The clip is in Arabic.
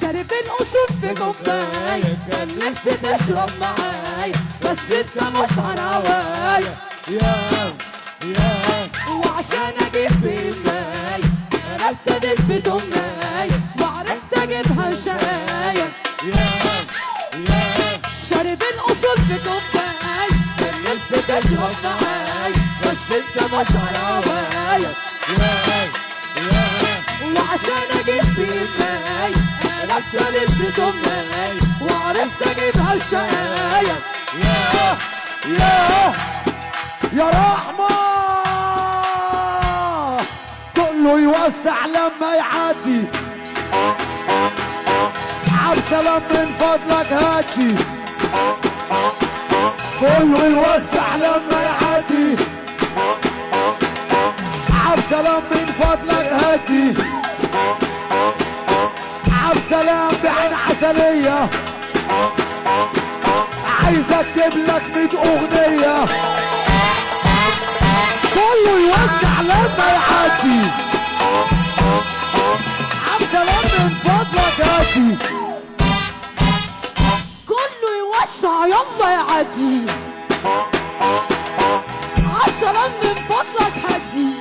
شارب القصود في كوباية، كان نفسي تشرب معايا بس انت مش على هوايا. وعشان اجيب بماية انا ابتديت بتمناية وعرفت اجيبها شقاية. شارب القصود في كوباية، كان نفسي تشرب معايا بس انت مش على هوايا. وعشان اجيب بماية انا ابتديت بتمناية وعرفت اجيبها شقاية. يا رحمة كله يوسع لما يعدي. عبسلام من فضلك هدي، كله يوسع لما يعدي. عبسلام من فضلك هدي. عبسلام بعين عسلية عايز اكتب لك 100 اغنية. كله يوسع لما يعدي. عبسلام من فضلك هدي. كله يوسع يلا يعدي. عالسلام من فضلك هدي.